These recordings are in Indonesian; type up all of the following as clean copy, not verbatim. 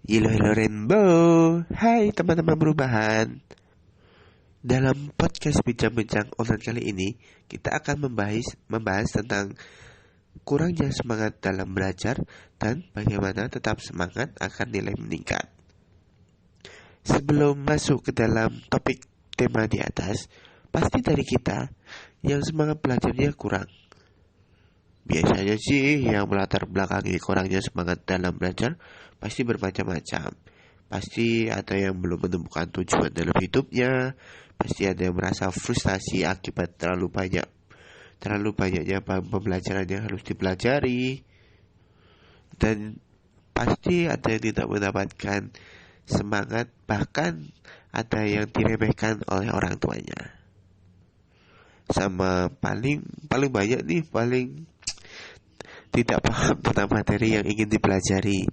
Hello Rainbow. Hai teman-teman perubahan. Dalam podcast bincang-bincang online kali ini, kita akan membahas tentang kurangnya semangat dalam belajar dan bagaimana tetap semangat agar nilai meningkat. Sebelum masuk ke dalam topik tema di atas, pasti dari kita yang semangat belajarnya kurang. Biasanya sih yang melatar belakangi kurangnya semangat dalam belajar pasti bermacam-macam. Pasti ada yang belum menemukan tujuan dalam hidupnya, pasti ada yang merasa frustasi akibat terlalu banyaknya pembelajaran yang harus dipelajari, dan pasti ada yang tidak mendapatkan semangat, bahkan ada yang diremehkan oleh orang tuanya. Sama paling banyak nih, paling tidak paham tentang materi yang ingin dipelajari,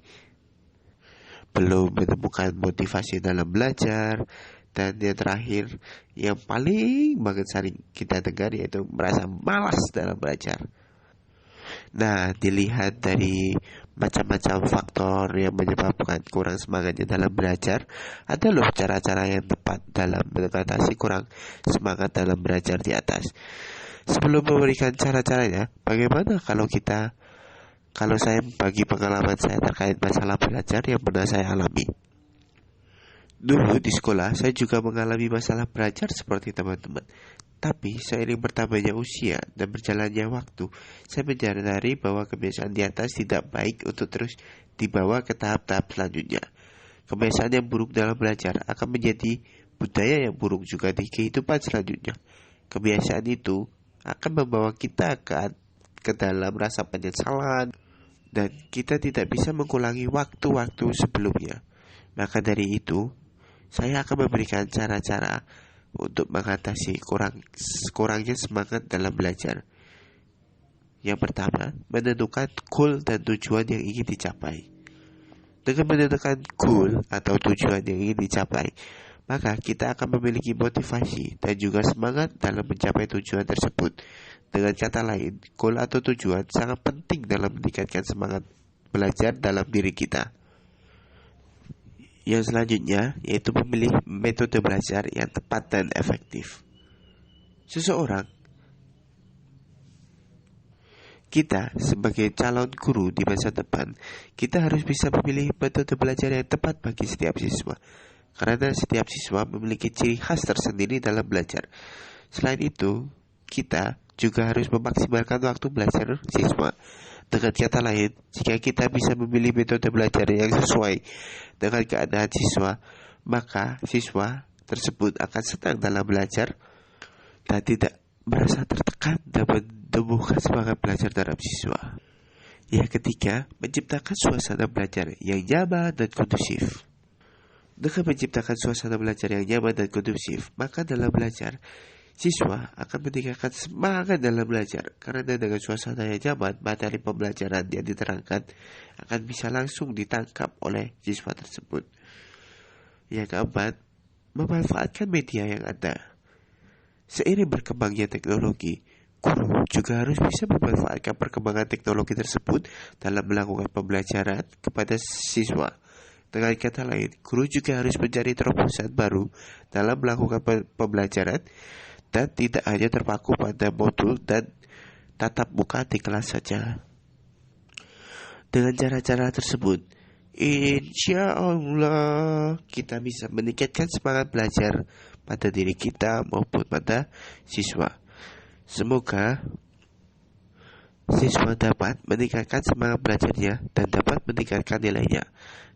belum menemukan motivasi dalam belajar, dan yang terakhir yang paling banget sering kita dengar yaitu merasa malas dalam belajar. Nah, dilihat dari macam-macam faktor yang menyebabkan kurang semangatnya dalam belajar, ada loh cara-cara yang tepat dalam mengatasi kurang semangat dalam belajar di atas. Sebelum memberikan cara-caranya, bagaimana kalau saya bagi pengalaman saya terkait masalah belajar yang pernah saya alami. Dulu di sekolah, saya juga mengalami masalah belajar seperti teman-teman. Tapi seiring bertambahnya usia dan berjalannya waktu, saya menyadari bahwa kebiasaan di atas tidak baik untuk terus dibawa ke tahap-tahap selanjutnya. Kebiasaan yang buruk dalam belajar akan menjadi budaya yang buruk juga di kehidupan selanjutnya. Kebiasaan itu akan membawa kita ke dalam rasa penyesalan, dan kita tidak bisa mengulangi waktu-waktu sebelumnya. Maka dari itu, saya akan memberikan cara-cara untuk mengatasi kurangnya semangat dalam belajar. Yang pertama, menentukan goal dan tujuan yang ingin dicapai. Dengan menentukan goal atau tujuan yang ingin dicapai, maka kita akan memiliki motivasi dan juga semangat dalam mencapai tujuan tersebut. Dengan kata lain, goal atau tujuan sangat penting dalam meningkatkan semangat belajar dalam diri kita. Yang selanjutnya yaitu memilih metode belajar yang tepat dan efektif. Kita sebagai calon guru di masa depan, kita harus bisa memilih metode belajar yang tepat bagi setiap siswa. Karena setiap siswa memiliki ciri khas tersendiri dalam belajar. Selain itu, kita juga harus memaksimalkan waktu belajar siswa. Dengan kata lain, jika kita bisa memilih metode belajar yang sesuai dengan keadaan siswa, maka siswa tersebut akan senang dalam belajar dan tidak merasa tertekan dan menumbuhkan semangat belajar dalam siswa. Yang ketiga, menciptakan suasana belajar yang nyaman dan kondusif. Dengan menciptakan suasana belajar yang nyaman dan kondusif, maka dalam belajar, siswa akan meningkatkan semangat dalam belajar. Karena dengan suasana yang nyaman, materi pembelajaran yang diterangkan akan bisa langsung ditangkap oleh siswa tersebut. Yang keempat, memanfaatkan media yang ada. Seiring berkembangnya teknologi, guru juga harus bisa memanfaatkan perkembangan teknologi tersebut dalam melakukan pembelajaran kepada siswa. Dengan kata lain, guru juga harus mencari terobosan baru dalam melakukan pembelajaran dan tidak hanya terpaku pada modul dan tatap muka di kelas saja. Dengan cara-cara tersebut, insya Allah kita bisa meningkatkan semangat belajar pada diri kita maupun pada siswa. Semoga siswa dapat meningkatkan semangat belajarnya dan dapat meningkatkan nilainya.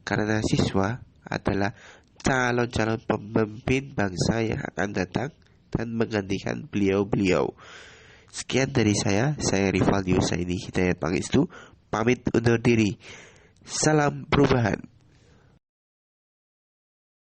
Karena siswa adalah calon-calon pemimpin bangsa yang akan datang dan menggantikan beliau-beliau. Sekian dari saya Rivaldi Husaini Hidayat Pangestu, pamit undur diri. Salam perubahan.